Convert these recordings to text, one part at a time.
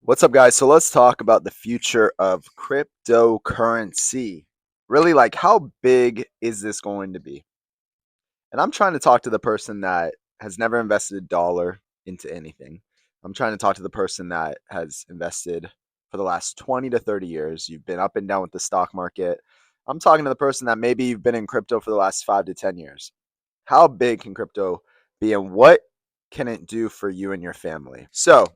What's up, guys? So let's talk about the future of cryptocurrency. Really, like, how big is this going to be? And I'm trying to talk to the person that has never invested a dollar into anything. I'm trying to talk to the person that has invested for the last 20 to 30 years. You've been up and down with the stock market. I'm talking to the person that maybe you've been in crypto for the last 5 to 10 years. How big can crypto be, and what can it do for you and your family? So,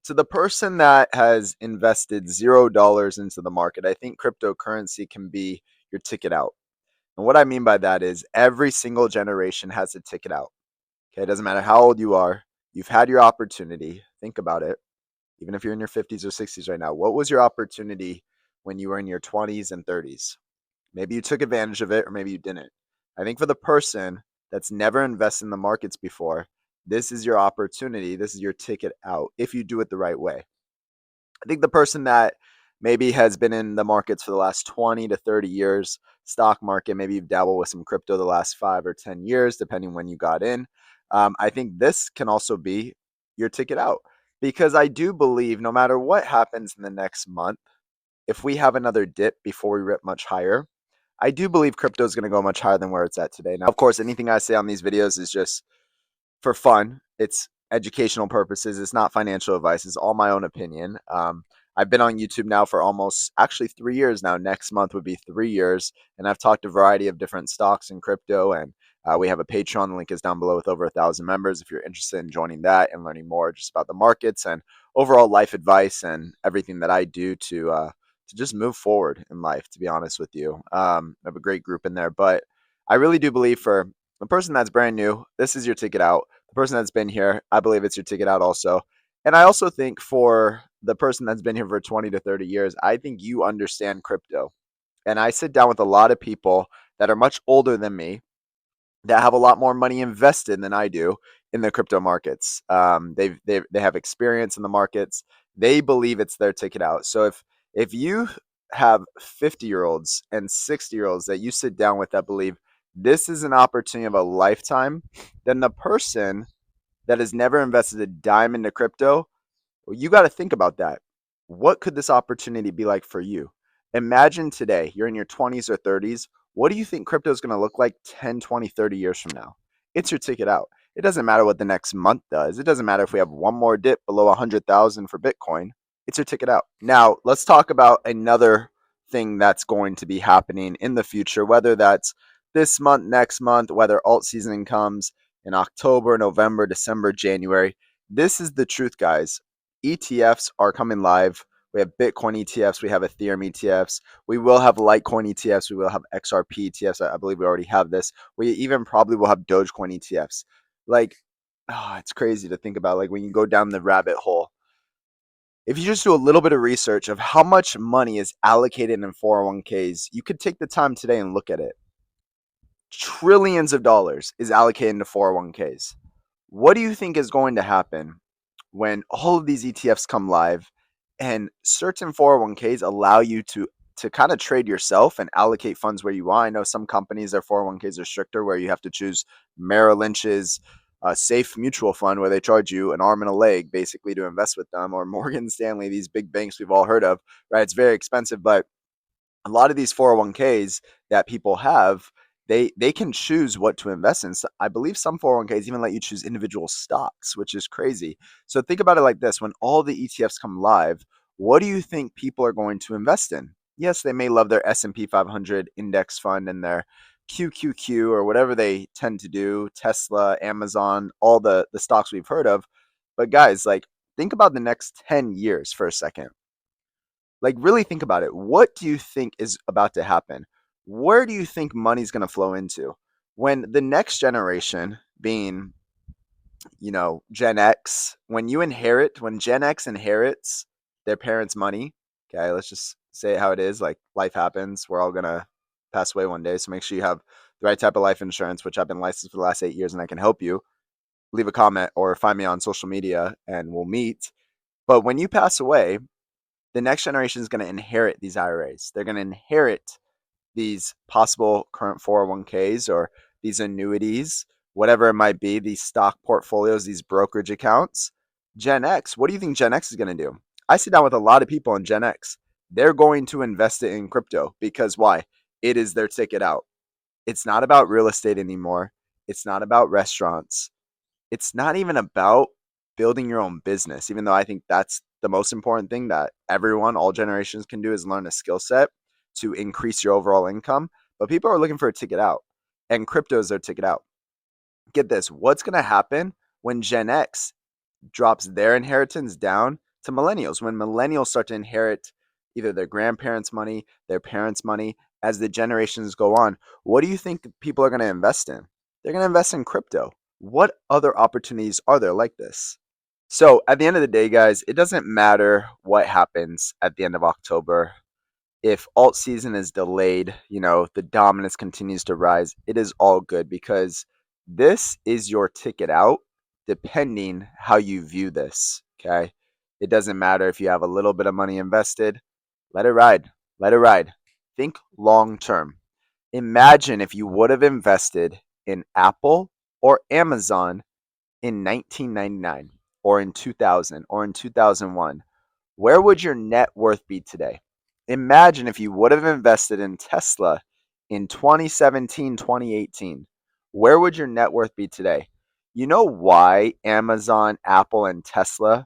to the person that has invested $0 into the market, I think cryptocurrency can be your ticket out. And what I mean by that is every single generation has a ticket out. Okay, it doesn't matter how old you are, you've had your opportunity. Think about it. Even if you're in your 50s or 60s right now, what was your opportunity when you were in your 20s and 30s? Maybe you took advantage of it, or maybe you didn't. I think for the person that's never invested in the markets before, this is your opportunity. This is your ticket out if you do it the right way. I think the person that maybe has been in the markets for the last 20 to 30 years, stock market, maybe you've dabbled with some crypto the last 5 or 10 years, depending when you got in. I think this can also be your ticket out, because I do believe no matter what happens in the next month, if we have another dip before we rip much higher, I do believe crypto is going to go much higher than where it's at today. Now, of course, anything I say on these videos is just for fun. It's educational purposes. It's not financial advice. It's all my own opinion. I've been on YouTube now for almost actually 3 years now. Next month would be 3 years. And I've talked a variety of different stocks and crypto. And we have a Patreon. The link is down below with over 1,000 members. If you're interested in joining that and learning more just about the markets and overall life advice and everything that I do to just move forward in life, to be honest with you. I have a great group in there. But I really do believe for the person that's brand new, this is your ticket out. The person that's been here, I believe it's your ticket out also. And I also think for the person that's been here for 20 to 30 years, I think you understand crypto. And I sit down with a lot of people that are much older than me that have a lot more money invested than I do in the crypto markets. They have experience in the markets. They believe it's their ticket out. So if you have 50-year-olds and 60-year-olds that you sit down with that believe this is an opportunity of a lifetime, then the person that has never invested a dime into crypto, well, you got to think about that. What could this opportunity be like for you? Imagine today, you're in your 20s or 30s. What do you think crypto is going to look like 10, 20, 30 years from now? It's your ticket out. It doesn't matter what the next month does. It doesn't matter if we have one more dip below 100,000 for Bitcoin. It's your ticket out. Now, let's talk about another thing that's going to be happening in the future, whether that's this month, next month, whether alt season comes in October, November, December, January. This is the truth, guys. ETFs are coming live. We have Bitcoin ETFs. We have Ethereum ETFs. We will have Litecoin ETFs. We will have XRP ETFs. I believe we already have this. We even probably will have Dogecoin ETFs. Like, it's crazy to think about. Like, when you go down the rabbit hole, if you just do a little bit of research of how much money is allocated in 401ks, you could take the time today and look at it. Trillions of dollars is allocated into 401ks. What do you think is going to happen when all of these ETFs come live and certain 401ks allow you to kind of trade yourself and allocate funds where you want? I know some companies, their 401ks are stricter, where you have to choose Merrill Lynch's safe mutual fund, where they charge you an arm and a leg basically to invest with them, or Morgan Stanley, these big banks we've all heard of, right? It's very expensive, but a lot of these 401ks that people have, they can choose what to invest in. So I believe some 401ks even let you choose individual stocks, which is crazy. So think about it like this: when all the ETFs come live, what do you think people are going to invest in? Yes, they may love their S&P 500 index fund and their QQQ or whatever they tend to do, Tesla, Amazon, all the stocks we've heard of. But guys, like, think about the next 10 years for a second. Like, really think about it. What do you think is about to happen? Where do you think money's going to flow into? When the next generation, being, Gen X, when Gen X inherits their parents' money, okay, let's just say it how it is. Like, life happens. We're all going to pass away one day. So make sure you have the right type of life insurance, which I've been licensed for the last 8 years and I can help you. Leave a comment or find me on social media and we'll meet. But when you pass away, the next generation is going to inherit these IRAs. They're going to inherit these possible current 401ks or these annuities, whatever it might be, these stock portfolios, these brokerage accounts. Gen X, what do you think Gen X is going to do? I sit down with a lot of people in Gen X. They're going to invest it in crypto because why? It is their ticket out. It's not about real estate anymore. It's not about restaurants. It's not even about building your own business, even though I think that's the most important thing that everyone, all generations can do is learn a skill set to increase your overall income. But people are looking for a ticket out, and crypto is their ticket out. Get this, what's going to happen when Gen X drops their inheritance down to millennials, when millennials start to inherit either their grandparents' money, their parents' money, as the generations go on? What do you think people are going to invest in? They're going to invest in crypto. What other opportunities are there like this? So, at the end of the day, guys, it doesn't matter what happens at the end of October. If alt season is delayed, the dominance continues to rise, it is all good because this is your ticket out depending how you view this. Okay. It doesn't matter if you have a little bit of money invested, let it ride. Let it ride. Think long term. Imagine if you would have invested in Apple or Amazon in 1999 or in 2000 or in 2001. Where would your net worth be today? Imagine if you would have invested in Tesla in 2017, 2018. Where would your net worth be today? You know why Amazon, Apple, and Tesla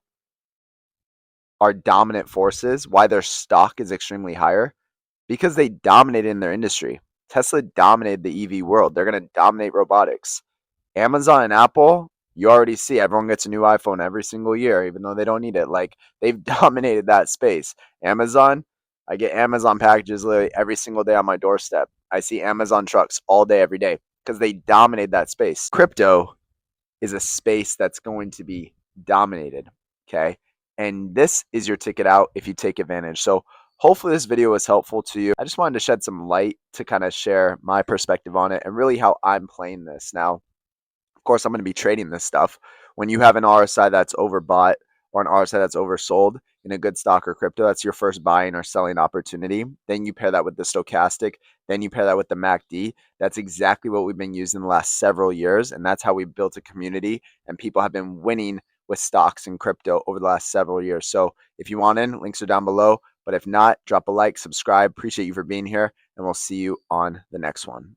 are dominant forces? Why their stock is extremely higher? Because they dominated in their industry. Tesla dominated the EV world. They're going to dominate robotics. Amazon and Apple, you already see everyone gets a new iPhone every single year, even though they don't need it. Like, they've dominated that space. Amazon, I get Amazon packages literally every single day on my doorstep. I see Amazon trucks all day, every day, because they dominate that space. Crypto is a space that's going to be dominated. Okay. And this is your ticket out if you take advantage. So hopefully this video was helpful to you. I just wanted to shed some light to kind of share my perspective on it and really how I'm playing this. Now, of course, I'm going to be trading this stuff. When you have an RSI that's overbought or an RSI that's oversold in a good stock or crypto, that's your first buying or selling opportunity. Then you pair that with the stochastic. Then you pair that with the MACD. That's exactly what we've been using the last several years. And that's how we built a community. And people have been winning with stocks and crypto over the last several years. So if you want in, links are down below. But if not, drop a like, subscribe. Appreciate you for being here. And we'll see you on the next one.